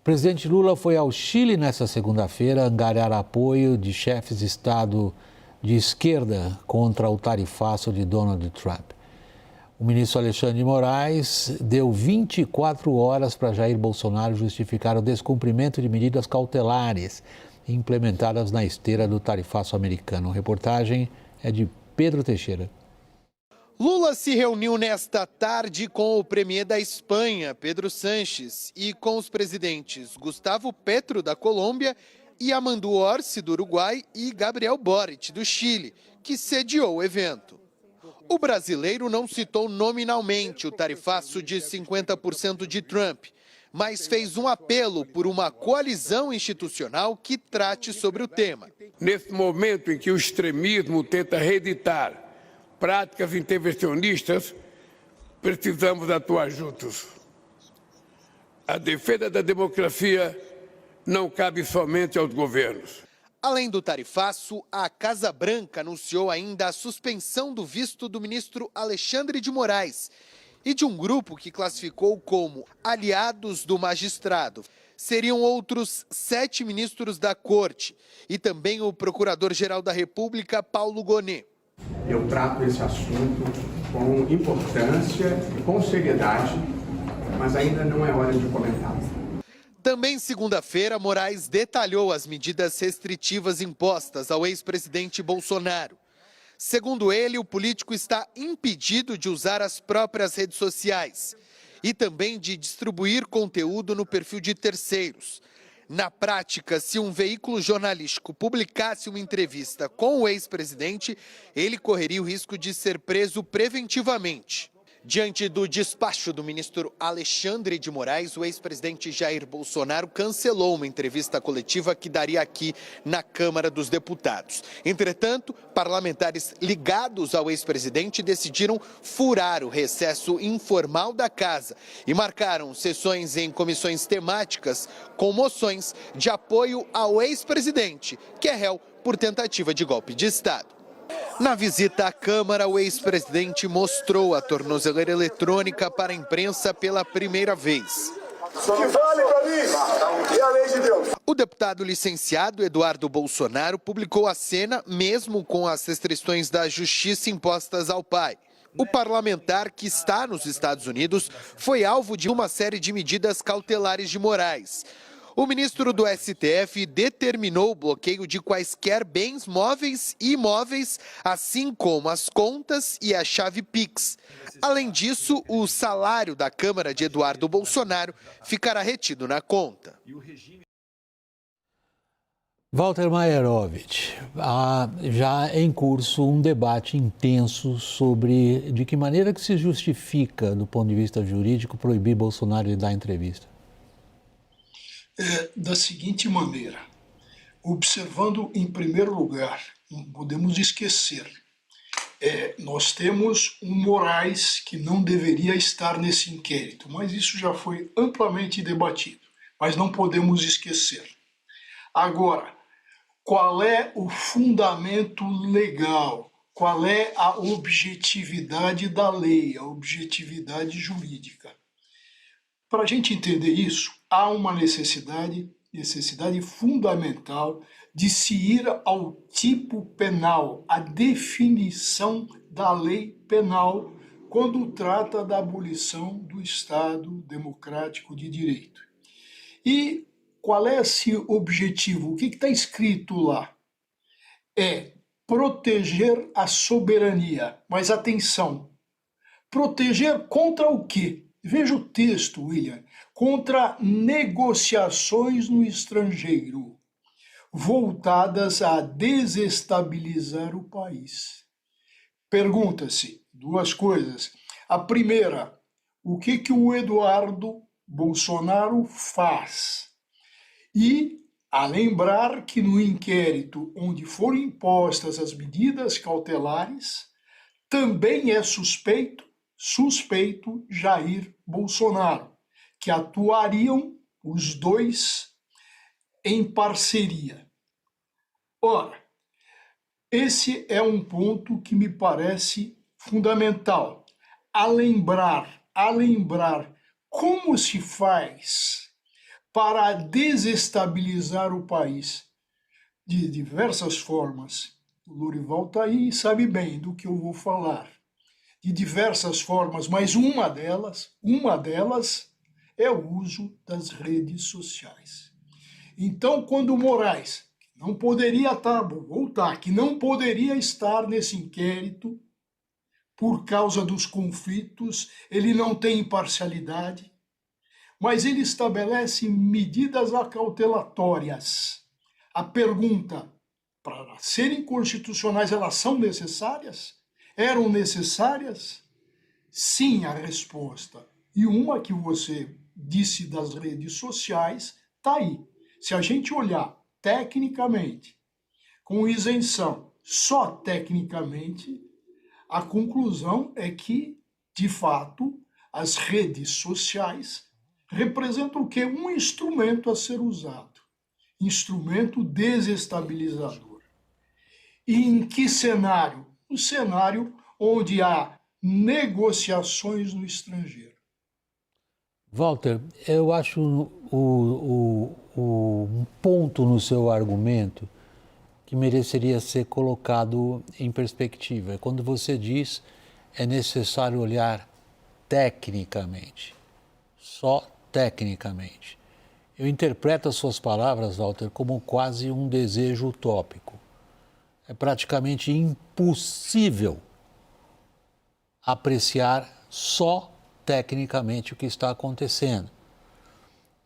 presidente Lula foi ao Chile nesta segunda-feira angariar apoio de chefes de Estado de esquerda contra o tarifaço de Donald Trump. O ministro Alexandre de Moraes deu 24 horas para Jair Bolsonaro justificar o descumprimento de medidas cautelares implementadas na esteira do tarifaço americano. A reportagem é de Pedro Teixeira. Lula se reuniu nesta tarde com o premier da Espanha, Pedro Sánchez, e com os presidentes Gustavo Petro, da Colômbia, e Yamandu Orsi, do Uruguai, e Gabriel Boric, do Chile, que sediou o evento. O brasileiro não citou nominalmente o tarifaço de 50% de Trump, mas fez um apelo por uma coalizão institucional que trate sobre o tema. Nesse momento em que o extremismo tenta reeditar práticas intervencionistas, precisamos atuar juntos. A defesa da democracia não cabe somente aos governos. Além do tarifaço, a Casa Branca anunciou ainda a suspensão do visto do ministro Alexandre de Moraes e de um grupo que classificou como aliados do magistrado. Seriam outros 7 ministros da Corte e também o Procurador-Geral da República, Paulo Gonet. Eu trato esse assunto com importância e com seriedade, mas ainda não é hora de comentar. Também segunda-feira, Moraes detalhou as medidas restritivas impostas ao ex-presidente Bolsonaro. Segundo ele, o político está impedido de usar as próprias redes sociais e também de distribuir conteúdo no perfil de terceiros. Na prática, se um veículo jornalístico publicasse uma entrevista com o ex-presidente, ele correria o risco de ser preso preventivamente. Diante do despacho do ministro Alexandre de Moraes, o ex-presidente Jair Bolsonaro cancelou uma entrevista coletiva que daria aqui na Câmara dos Deputados. Entretanto, parlamentares ligados ao ex-presidente decidiram furar o recesso informal da casa e marcaram sessões em comissões temáticas com moções de apoio ao ex-presidente, que é réu por tentativa de golpe de Estado. Na visita à Câmara, o ex-presidente mostrou a tornozeleira eletrônica para a imprensa pela primeira vez. Que vale para mim e a lei de Deus. O deputado licenciado Eduardo Bolsonaro publicou a cena mesmo com as restrições da justiça impostas ao pai. O parlamentar, que está nos Estados Unidos, foi alvo de uma série de medidas cautelares de Moraes. O ministro do STF determinou o bloqueio de quaisquer bens móveis e imóveis, assim como as contas e a chave Pix. Além disso, o salário da Câmara de Eduardo Bolsonaro ficará retido na conta. Walter Maierovitch, há já em curso um debate intenso sobre de que maneira que se justifica, do ponto de vista jurídico, proibir Bolsonaro de dar entrevista. Da seguinte maneira, observando em primeiro lugar, não podemos esquecer, nós temos um Moraes que não deveria estar nesse inquérito, mas isso já foi amplamente debatido, mas não podemos esquecer. Agora, qual é o fundamento legal? Qual é a objetividade da lei, a objetividade jurídica? Para a gente entender isso, há uma necessidade fundamental de se ir ao tipo penal, a definição da lei penal, quando trata da abolição do Estado democrático de direito. E qual é esse objetivo? O que está escrito lá? É proteger a soberania. Mas atenção, proteger contra o quê? Veja o texto, William. Contra negociações no estrangeiro, voltadas a desestabilizar o país. Pergunta-se duas coisas. A primeira, o que o Eduardo Bolsonaro faz? E a lembrar que no inquérito onde foram impostas as medidas cautelares, também é suspeito Jair Bolsonaro, que atuariam os dois em parceria. Ora, esse é um ponto que me parece fundamental. A lembrar como se faz para desestabilizar o país de diversas formas. O Lorival está aí e sabe bem do que eu vou falar. De diversas formas, mas uma delas é o uso das redes sociais. Então, quando o Moraes, que não poderia estar nesse inquérito por causa dos conflitos, ele não tem imparcialidade, mas ele estabelece medidas acautelatórias. A pergunta, para serem constitucionais, elas são necessárias? Eram necessárias? Sim, a resposta. E uma que você disse das redes sociais está aí. Se a gente olhar tecnicamente, com isenção, só tecnicamente, a conclusão é que, de fato, as redes sociais representam o quê? Um instrumento a ser usado. Instrumento desestabilizador. E em que cenário? Um cenário onde há negociações no estrangeiro. Walter, eu acho um ponto no seu argumento que mereceria ser colocado em perspectiva. É quando você diz é necessário olhar tecnicamente, só tecnicamente. Eu interpreto as suas palavras, Walter, como quase um desejo utópico. É praticamente impossível apreciar só tecnicamente o que está acontecendo.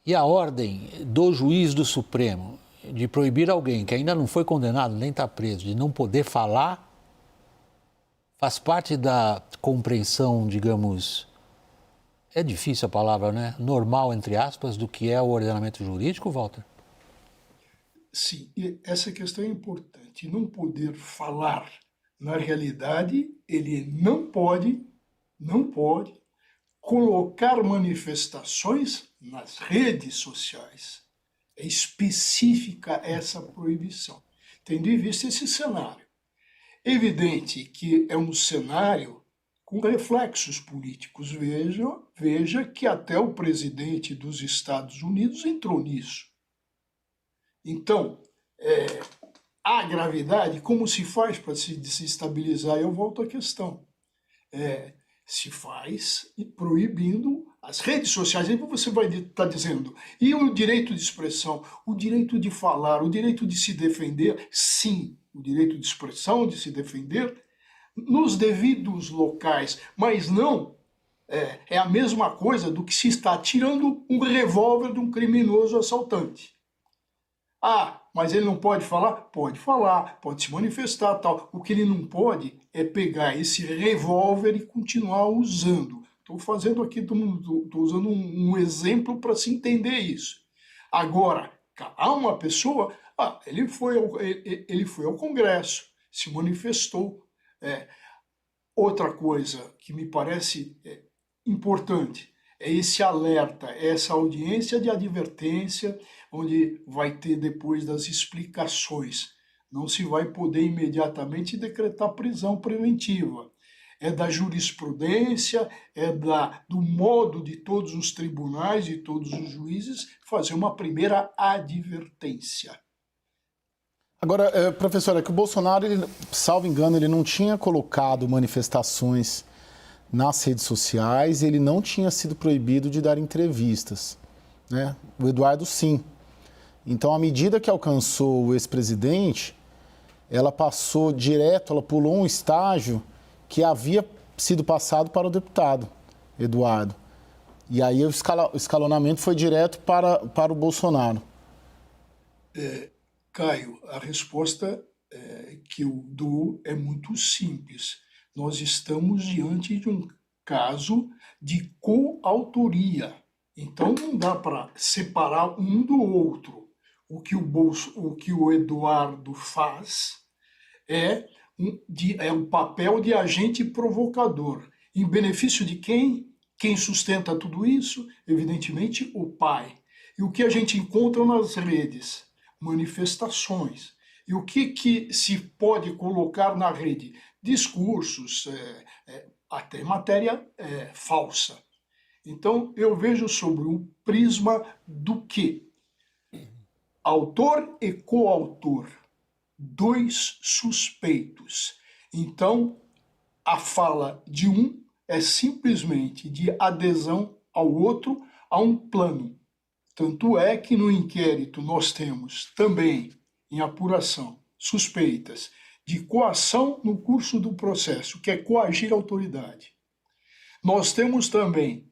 E a ordem do juiz do Supremo de proibir alguém que ainda não foi condenado, nem está preso, de não poder falar, faz parte da compreensão, digamos, é difícil a palavra, né? Normal, entre aspas, do que é o ordenamento jurídico, Walter? Sim, essa questão é importante. Não poder falar, na realidade, ele não pode colocar manifestações nas redes sociais. É específica essa proibição, tendo em vista esse cenário. Evidente que é um cenário com reflexos políticos. Veja que até o presidente dos Estados Unidos entrou nisso. Então, a gravidade, como se faz para se desestabilizar? Eu volto à questão. Se faz proibindo as redes sociais. Aí você vai estar dizendo, e o direito de expressão, o direito de falar, o direito de se defender? Sim, o direito de expressão, de se defender, nos devidos locais, mas não é a mesma coisa do que se está tirando um revólver de um criminoso assaltante. Ah, mas ele não pode falar? Pode falar, pode se manifestar, tal. O que ele não pode é pegar esse revólver e continuar usando. Estou fazendo aqui, estou usando um exemplo para se entender isso. Agora, há uma pessoa, ele foi ao Congresso, se manifestou. Outra coisa que me parece importante é esse alerta, essa audiência de advertência, onde vai ter depois das explicações. Não se vai poder imediatamente decretar prisão preventiva. É da jurisprudência, do modo de todos os tribunais e todos os juízes fazer uma primeira advertência. Agora, professor, é que o Bolsonaro, salvo engano, ele não tinha colocado manifestações nas redes sociais, ele não tinha sido proibido de dar entrevistas, né? O Eduardo, sim. Então, a medida que alcançou o ex-presidente, ela passou direto, ela pulou um estágio que havia sido passado para o deputado Eduardo. E aí o escalonamento foi direto para o Bolsonaro. Caio, a resposta que eu dou é muito simples. Nós estamos diante de um caso de coautoria. Então não dá para separar um do outro. O que o Eduardo faz é um papel de agente provocador. Em benefício de quem? Quem sustenta tudo isso? Evidentemente, o pai. E o que a gente encontra nas redes? Manifestações. E o que se pode colocar na rede? Discursos, até matéria falsa. Então, eu vejo sobre o prisma do quê? Autor e coautor, dois suspeitos. Então, a fala de um é simplesmente de adesão ao outro a um plano. Tanto é que no inquérito nós temos também, em apuração, suspeitas de coação no curso do processo, que é coagir a autoridade. Nós temos também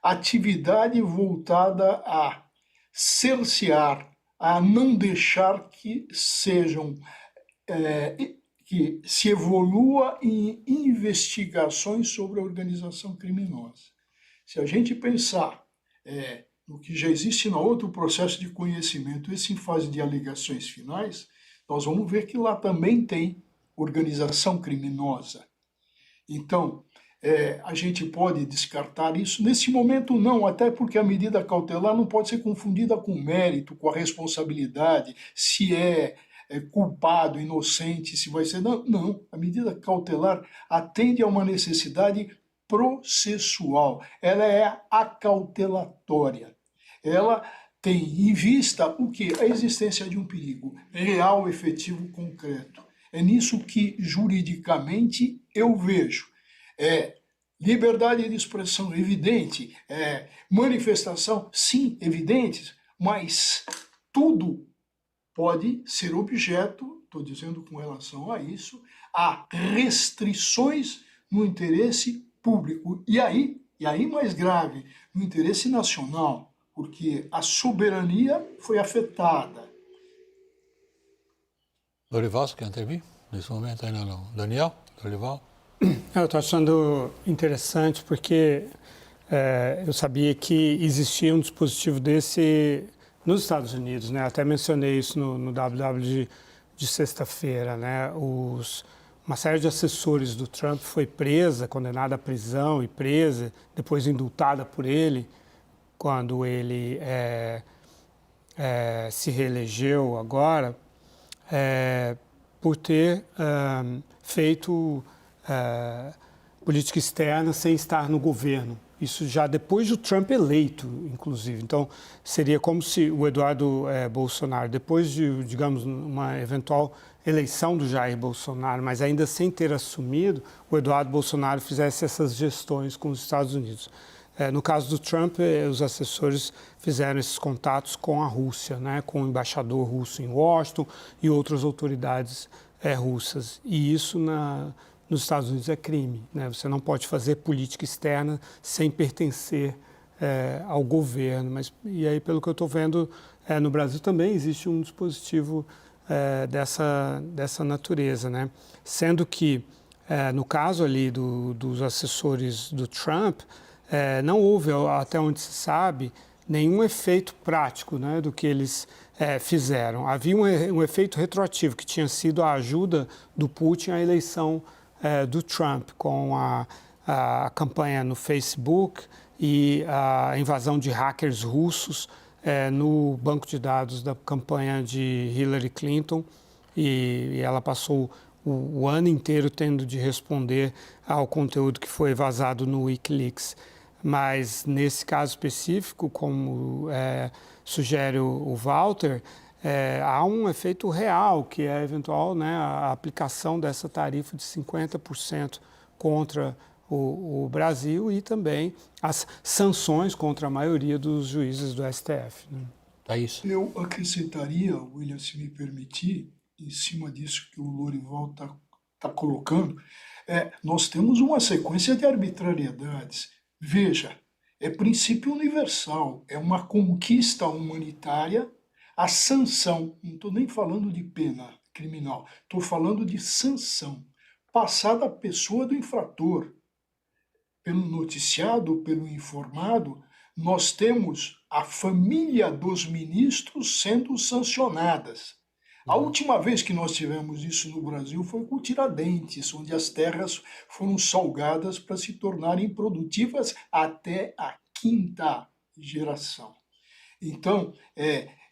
atividade voltada a cercear, a não deixar que sejam, que se evolua em investigações sobre a organização criminosa. Se a gente pensar no que já existe no outro processo de conhecimento, esse em fase de alegações finais, nós vamos ver que lá também tem organização criminosa. Então, a gente pode descartar isso. Nesse momento, não, até porque a medida cautelar não pode ser confundida com mérito, com a responsabilidade, se é culpado, inocente, se vai ser... Não, a medida cautelar atende a uma necessidade processual, ela é acautelatória. Ela tem em vista o quê? A existência de um perigo real, efetivo, concreto. É nisso que, juridicamente, eu vejo. Liberdade de expressão evidente, manifestação, sim, evidentes, mas tudo pode ser objeto, estou dizendo com relação a isso, a restrições no interesse público. E aí mais grave, no interesse nacional, porque a soberania foi afetada. Lorival, você quer intervir? Nesse momento ainda não. Daniel? Lorival? Eu estou achando interessante porque eu sabia que existia um dispositivo desse nos Estados Unidos, né? Até mencionei isso no WW de sexta-feira, né? Uma série de assessores do Trump foi presa, condenada à prisão e presa, depois indultada por ele, quando ele se reelegeu agora, por ter feito política externa sem estar no governo. Isso já depois do Trump eleito, inclusive. Então, seria como se o Eduardo Bolsonaro, depois de, digamos, uma eventual eleição do Jair Bolsonaro, mas ainda sem ter assumido, o Eduardo Bolsonaro fizesse essas gestões com os Estados Unidos. No caso do Trump, os assessores fizeram esses contatos com a Rússia, né, com o embaixador russo em Washington e outras autoridades russas. E isso nos Estados Unidos é crime, né? Você não pode fazer política externa sem pertencer ao governo. E aí, pelo que eu estou vendo, no Brasil também existe um dispositivo dessa natureza, né? Sendo que, no caso ali dos assessores do Trump, não houve, até onde se sabe, nenhum efeito prático, né, do que eles fizeram. Havia um efeito retroativo, que tinha sido a ajuda do Putin à eleição do Trump, com a campanha no Facebook e a invasão de hackers russos no banco de dados da campanha de Hillary Clinton, e ela passou o ano inteiro tendo de responder ao conteúdo que foi vazado no Wikileaks. Mas, nesse caso específico, como sugere o Walter, há um efeito real, que é eventual, né, a aplicação dessa tarifa de 50% contra o Brasil e também as sanções contra a maioria dos juízes do STF. Né? É isso. Eu acrescentaria, William, se me permitir, em cima disso que o Lorival está colocando, nós temos uma sequência de arbitrariedades. Veja, é princípio universal, é uma conquista humanitária a sanção, não estou nem falando de pena criminal, estou falando de sanção, passada à pessoa do infrator. Pelo noticiado, pelo informado, nós temos a família dos ministros sendo sancionadas. A última vez que nós tivemos isso no Brasil foi com Tiradentes, onde as terras foram salgadas para se tornarem produtivas até a 5ª geração. Então,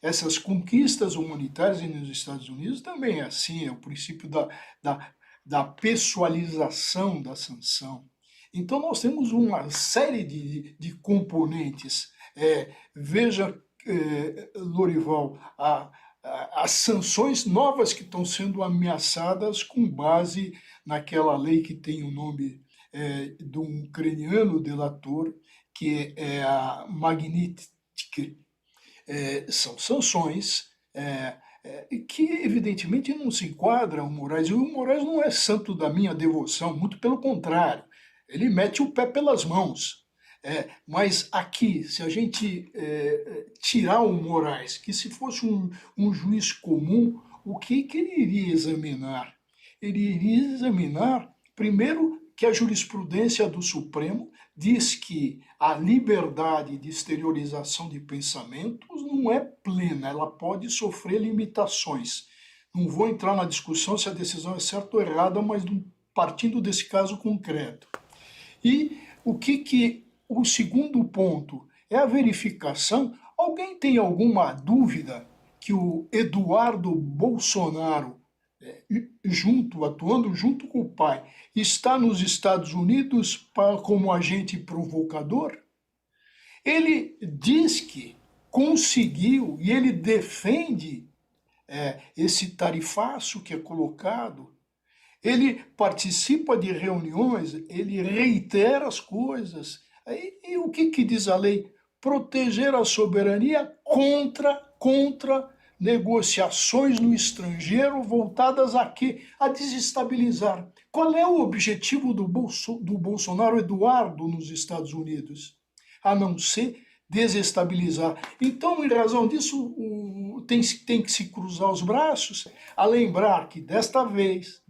essas conquistas humanitárias nos Estados Unidos também é assim, é o princípio da pessoalização da sanção. Então, nós temos uma série de componentes. Veja, Lorival, as sanções novas que estão sendo ameaçadas com base naquela lei que tem o nome de um ucraniano delator, que é a Magnitsky. São sanções que, evidentemente, não se enquadram ao Moraes. E o Moraes não é santo da minha devoção, muito pelo contrário. Ele mete o pé pelas mãos. Mas aqui, se a gente tirar o Moraes, que se fosse um juiz comum, o que ele iria examinar? Ele iria examinar, primeiro, que a jurisprudência do Supremo diz que a liberdade de exteriorização de pensamentos não é plena, ela pode sofrer limitações. Não vou entrar na discussão se a decisão é certa ou errada, mas partindo desse caso concreto. E o segundo ponto é a verificação. Alguém tem alguma dúvida que o Eduardo Bolsonaro, atuando junto com o pai, está nos Estados Unidos como agente provocador? Ele diz que conseguiu, e ele defende esse tarifaço que é colocado. Ele participa de reuniões, ele reitera as coisas. E o que diz a lei? Proteger a soberania contra negociações no estrangeiro voltadas a quê? A desestabilizar. Qual é o objetivo do Bolsonaro Eduardo nos Estados Unidos? A não ser desestabilizar. Então, em razão disso, tem que se cruzar os braços, a lembrar que desta vez,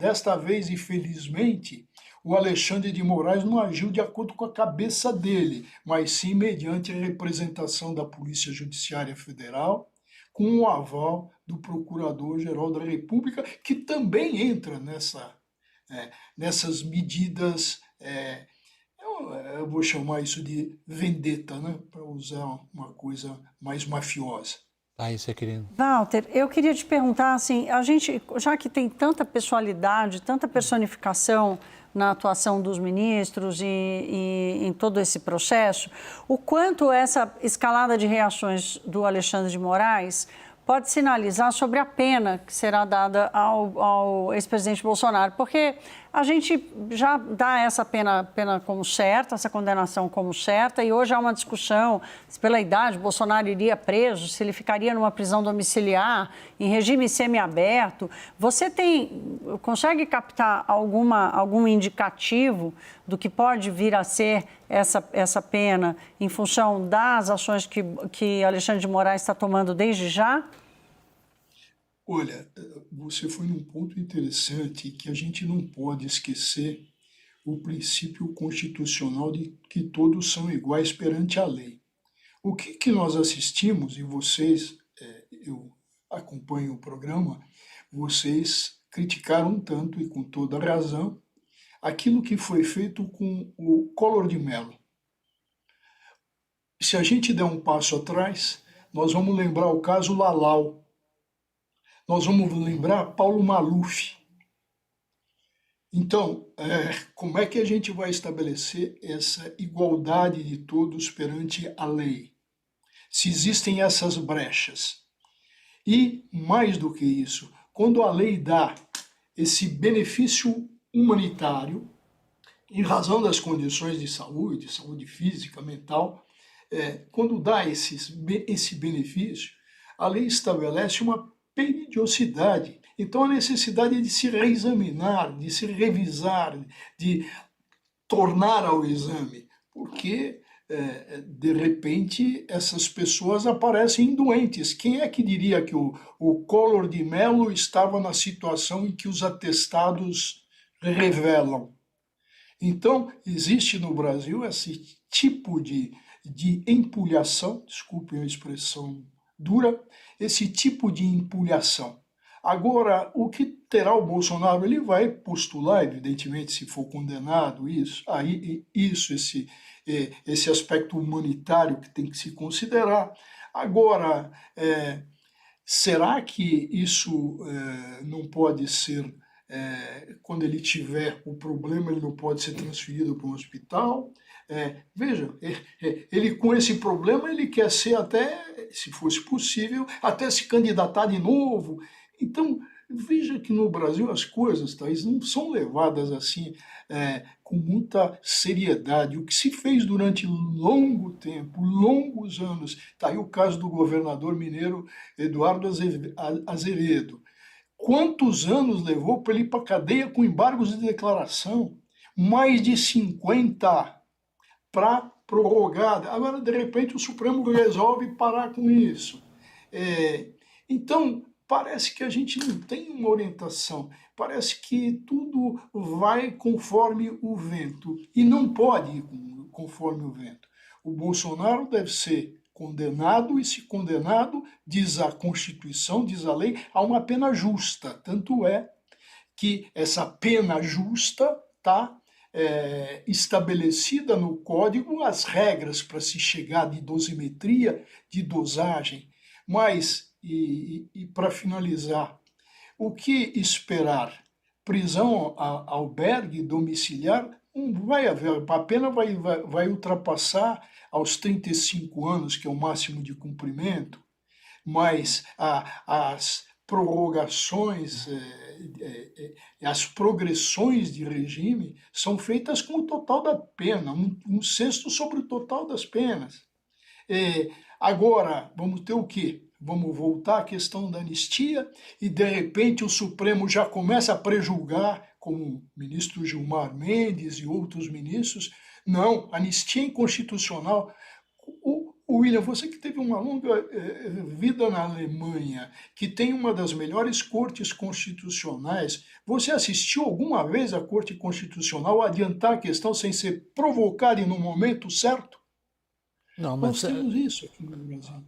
e felizmente, o Alexandre de Moraes não agiu de acordo com a cabeça dele, mas sim mediante a representação da Polícia Judiciária Federal, com o aval do Procurador-Geral da República, que também entra nessas medidas, eu vou chamar isso de vendetta, né? Para usar uma coisa mais mafiosa. Aí, seu querido. Walter, eu queria te perguntar, assim, a gente, já que tem tanta pessoalidade, tanta personificação na atuação dos ministros e em todo esse processo, o quanto essa escalada de reações do Alexandre de Moraes pode sinalizar sobre a pena que será dada ao ex-presidente Bolsonaro, porque a gente já dá essa pena como certa, essa condenação como certa, e hoje há uma discussão se pela idade Bolsonaro iria preso, se ele ficaria numa prisão domiciliar, em regime semiaberto. Você consegue captar algum indicativo do que pode vir a ser essa pena em função das ações que Alexandre de Moraes está tomando desde já? Olha, você foi num ponto interessante que a gente não pode esquecer o princípio constitucional de que todos são iguais perante a lei. O que nós assistimos, e vocês, eu acompanho o programa, vocês criticaram tanto e com toda razão aquilo que foi feito com o Collor de Mello. Se a gente der um passo atrás, nós vamos lembrar o caso Lalau. Nós vamos lembrar Paulo Maluf. Então, como é que a gente vai estabelecer essa igualdade de todos perante a lei? Se existem essas brechas. E, mais do que isso, quando a lei dá esse benefício humanitário, em razão das condições de saúde física, mental, quando dá esse benefício, a lei estabelece uma periodicidade. Então, a necessidade de se reexaminar, de se revisar, de tornar ao exame, porque, de repente, essas pessoas aparecem doentes. Quem é que diria que o Collor de Mello estava na situação em que os atestados revelam? Então, existe no Brasil esse tipo de empulhação, desculpem a expressão dura, esse tipo de empulhação. Agora, o que terá o Bolsonaro? Ele vai postular, evidentemente, se for condenado, esse aspecto humanitário que tem que se considerar. Agora, será que isso não pode ser quando ele tiver o problema, ele não pode ser transferido para um hospital. Veja, ele com esse problema, ele quer ser até, se fosse possível, até se candidatar de novo. Então, veja que no Brasil as coisas, Thaís, não são levadas assim com muita seriedade. O que se fez durante longo tempo, longos anos, está aí o caso do governador mineiro Eduardo Azeredo. Quantos anos levou para ele ir para a cadeia com embargos de declaração? Mais de 50 para prorrogada. Agora, de repente, o Supremo resolve parar com isso. Então, parece que a gente não tem uma orientação, parece que tudo vai conforme o vento, e não pode ir conforme o vento. O Bolsonaro deve ser condenado, e se condenado, diz a Constituição, diz a lei, há uma pena justa. Tanto é que essa pena justa está estabelecida no Código, as regras para se chegar de dosimetria, de dosagem. Mas, e para finalizar, o que esperar? Prisão, albergue, domiciliar? Não vai haver, a pena vai ultrapassar aos 35 anos, que é o máximo de cumprimento, mas as prorrogações, as progressões de regime são feitas com o total da pena, um sexto sobre o total das penas. Agora, vamos ter o quê? Vamos voltar à questão da anistia e, de repente, o Supremo já começa a prejulgar, como o ministro Gilmar Mendes e outros ministros, não, anistia inconstitucional. William, você que teve uma longa vida na Alemanha, que tem uma das melhores cortes constitucionais, você assistiu alguma vez à Corte Constitucional adiantar a questão sem ser provocada no momento certo? Não, mas nós temos isso aqui no Brasil.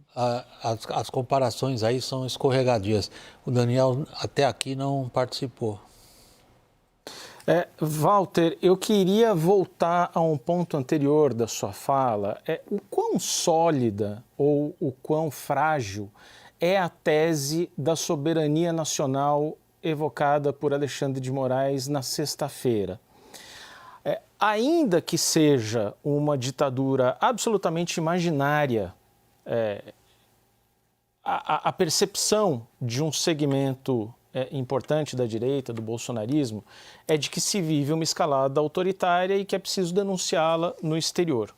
As comparações aí são escorregadias. O Daniel até aqui não participou. Walter, eu queria voltar a um ponto anterior da sua fala. O quão sólida ou o quão frágil é a tese da soberania nacional evocada por Alexandre de Moraes na sexta-feira? Ainda que seja uma ditadura absolutamente imaginária, a percepção de um segmento importante da direita, do bolsonarismo, é de que se vive uma escalada autoritária e que é preciso denunciá-la no exterior.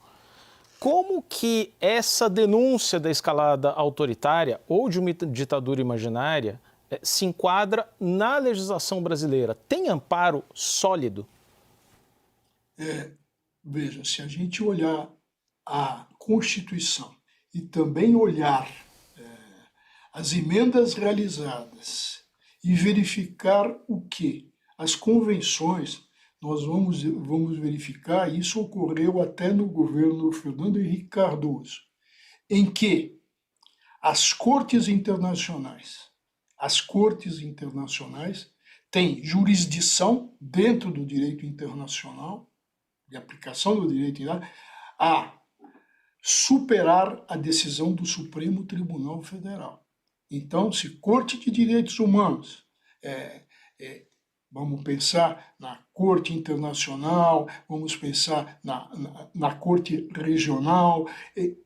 Como que essa denúncia da escalada autoritária ou de uma ditadura imaginária se enquadra na legislação brasileira? Tem amparo sólido? Veja, se a gente olhar a Constituição e também olhar as emendas realizadas e verificar o que? As convenções, nós vamos verificar, isso ocorreu até no governo Fernando Henrique Cardoso, em que as cortes internacionais têm jurisdição dentro do direito internacional, de aplicação do direito a superar a decisão do Supremo Tribunal Federal. Então, se Corte de Direitos Humanos, vamos pensar na Corte Internacional, vamos pensar na Corte Regional,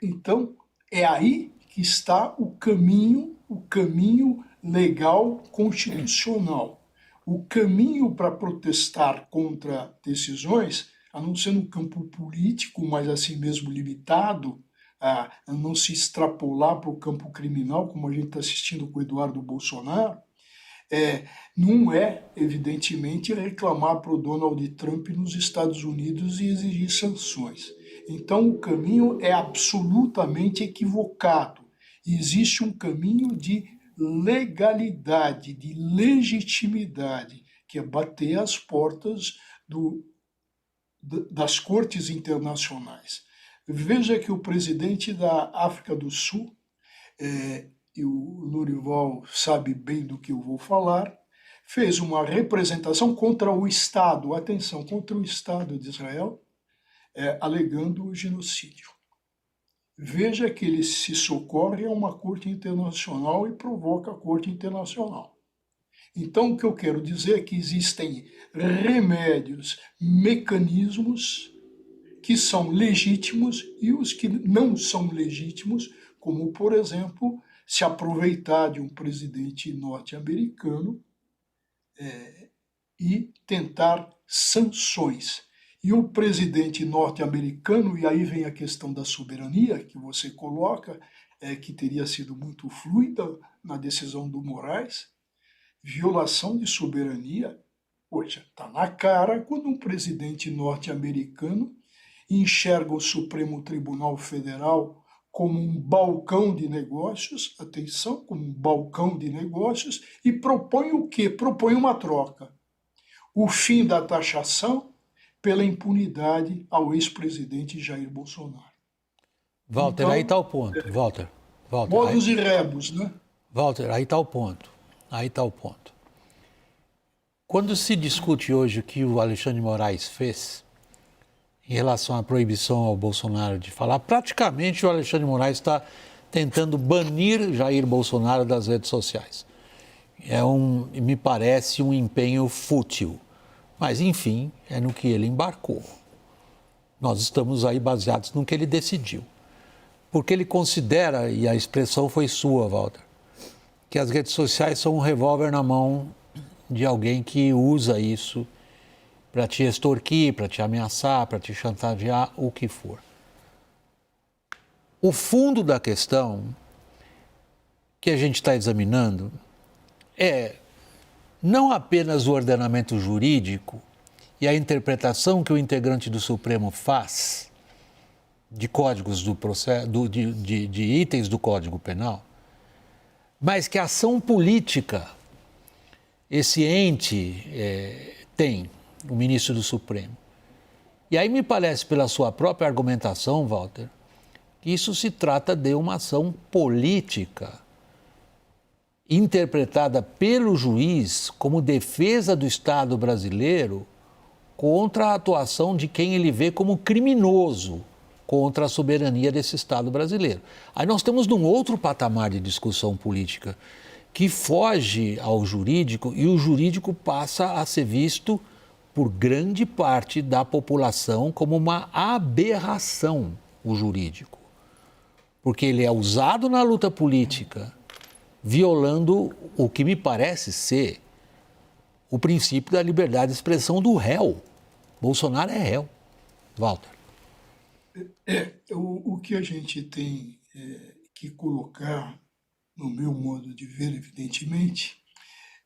então é aí que está o caminho legal constitucional. O caminho para protestar contra decisões, a não ser no campo político, mas assim mesmo limitado, a não se extrapolar para o campo criminal, como a gente está assistindo com o Eduardo Bolsonaro, não é, evidentemente, reclamar para o Donald Trump nos Estados Unidos e exigir sanções. Então, o caminho é absolutamente equivocado. Existe um caminho de legalidade, de legitimidade, que é bater as portas das cortes internacionais. Veja que o presidente da África do Sul, e o Lorival sabe bem do que eu vou falar, fez uma representação contra o Estado, atenção, contra o Estado de Israel, alegando o genocídio. Veja que ele se socorre a uma corte internacional e provoca a corte internacional. Então, o que eu quero dizer é que existem remédios, mecanismos que são legítimos e os que não são legítimos, como, por exemplo, se aproveitar de um presidente norte-americano e tentar sanções. E o presidente norte-americano, e aí vem a questão da soberania que você coloca, que teria sido muito fluida na decisão do Moraes, violação de soberania, poxa, está na cara quando um presidente norte-americano enxerga o Supremo Tribunal Federal como um balcão de negócios, atenção, como um balcão de negócios, e propõe o quê? Propõe uma troca. O fim da taxação pela impunidade ao ex-presidente Jair Bolsonaro. Walter, então, aí está o ponto. Walter, modus e rebus, né? Walter, aí está o ponto. Aí está o ponto. Quando se discute hoje o que o Alexandre de Moraes fez em relação à proibição ao Bolsonaro de falar, praticamente o Alexandre de Moraes está tentando banir Jair Bolsonaro das redes sociais. Me parece um empenho fútil, mas enfim, é no que ele embarcou. Nós estamos aí baseados no que ele decidiu. Porque ele considera, e a expressão foi sua, Walter, que as redes sociais são um revólver na mão de alguém que usa isso para te extorquir, para te ameaçar, para te chantagear, o que for. O fundo da questão que a gente está examinando é não apenas o ordenamento jurídico e a interpretação que o integrante do Supremo faz de códigos do processo, de itens do Código Penal, mas que a ação política esse ente tem, o ministro do Supremo. E aí me parece, pela sua própria argumentação, Walter, que isso se trata de uma ação política interpretada pelo juiz como defesa do Estado brasileiro contra a atuação de quem ele vê como criminoso contra a soberania desse Estado brasileiro. Aí nós temos um outro patamar de discussão política que foge ao jurídico e o jurídico passa a ser visto por grande parte da população como uma aberração, o jurídico. Porque ele é usado na luta política, violando o que me parece ser o princípio da liberdade de expressão do réu. Bolsonaro é réu. Walter. O que a gente tem que colocar, no meu modo de ver, evidentemente,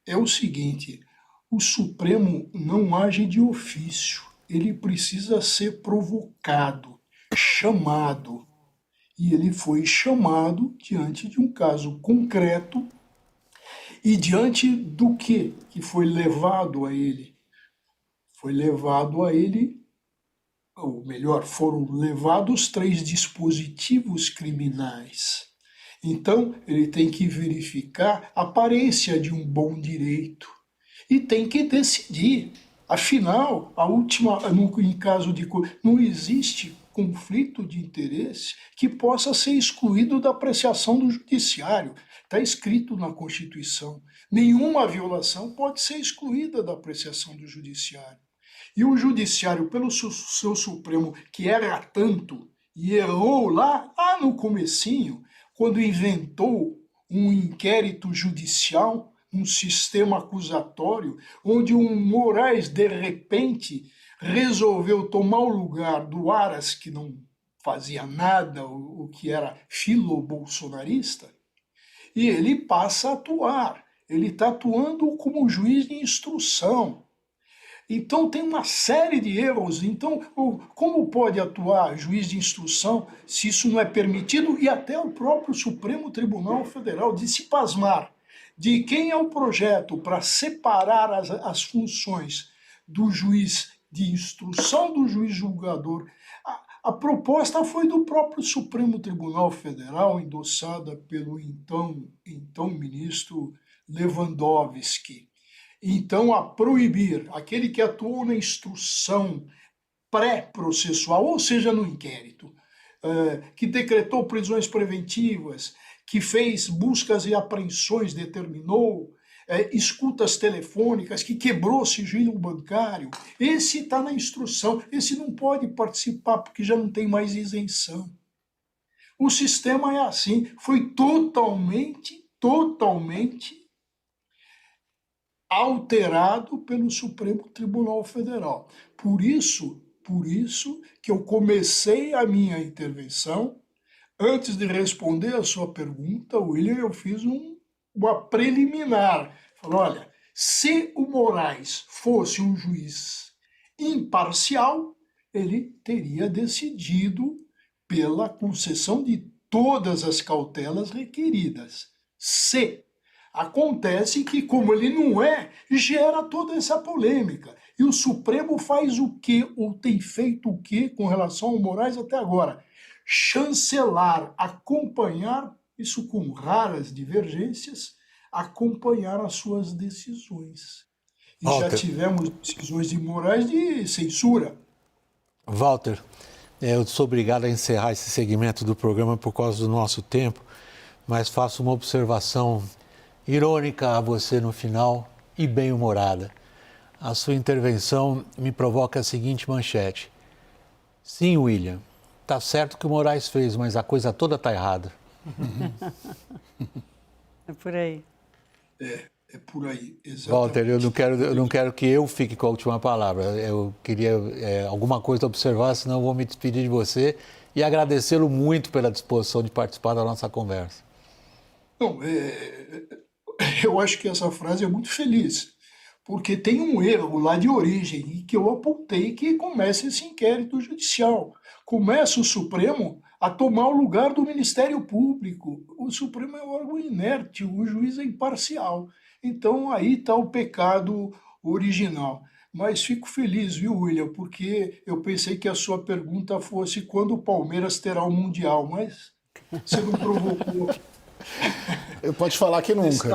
é o seguinte: o Supremo não age de ofício, ele precisa ser provocado, chamado. E ele foi chamado diante de um caso concreto e diante do que foi levado a ele. Foi levado a ele, ou melhor, foram levados 3 dispositivos criminais. Então, ele tem que verificar a aparência de um bom direito e tem que decidir. Afinal, em caso de não existe conflito de interesse que possa ser excluído da apreciação do judiciário. Está escrito na Constituição. Nenhuma violação pode ser excluída da apreciação do judiciário. E o judiciário, pelo seu Supremo, que era tanto, e errou lá no comecinho, quando inventou um inquérito judicial, um sistema acusatório, onde um Moraes, de repente, resolveu tomar o lugar do Aras, que não fazia nada, o que era filo-bolsonarista, e ele passa a atuar. Ele está atuando como juiz de instrução. Então tem uma série de erros. Então, como pode atuar juiz de instrução se isso não é permitido? E até o próprio Supremo Tribunal Federal de se pasmar de quem é o projeto para separar as funções do juiz de instrução do juiz julgador. A proposta foi do próprio Supremo Tribunal Federal, endossada pelo então ministro Lewandowski. Então, a proibir aquele que atuou na instrução pré-processual, ou seja, no inquérito, que decretou prisões preventivas, que fez buscas e apreensões, determinou escutas telefônicas, que quebrou sigilo bancário. Esse está na instrução, esse não pode participar porque já não tem mais isenção. O sistema é assim, foi totalmente alterado pelo Supremo Tribunal Federal. Por isso que eu comecei a minha intervenção. Antes de responder a sua pergunta, William, eu fiz uma preliminar. Falei, olha, se o Moraes fosse um juiz imparcial, ele teria decidido pela concessão de todas as cautelas requeridas. Se acontece que, como ele não é, gera toda essa polêmica. E o Supremo faz o quê, ou tem feito o quê com relação ao Moraes até agora? Chancelar, acompanhar, isso com raras divergências, acompanhar as suas decisões. E já tivemos decisões de Moraes de censura. Walter, eu sou obrigado a encerrar esse segmento do programa por causa do nosso tempo, mas faço uma observação irônica a você no final e bem-humorada. A sua intervenção me provoca a seguinte manchete. Sim, William, tá certo que o Moraes fez, mas a coisa toda tá errada. É por aí. É por aí, exatamente. Walter, eu não quero que eu fique com a última palavra. Eu queria alguma coisa a observar, senão eu vou me despedir de você e agradecê-lo muito pela disposição de participar da nossa conversa. Não, eu acho que essa frase é muito feliz, porque tem um erro lá de origem e que eu apontei que começa esse inquérito judicial. Começa o Supremo a tomar o lugar do Ministério Público. O Supremo é um órgão inerte, o juiz é imparcial. Então, aí está o pecado original. Mas fico feliz, viu, William, porque eu pensei que a sua pergunta fosse quando o Palmeiras terá o Mundial, mas você não provocou. Eu posso falar que nunca.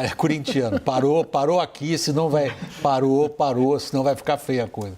É corintiano. Parou aqui, senão vai... Parou, senão vai ficar feia a coisa.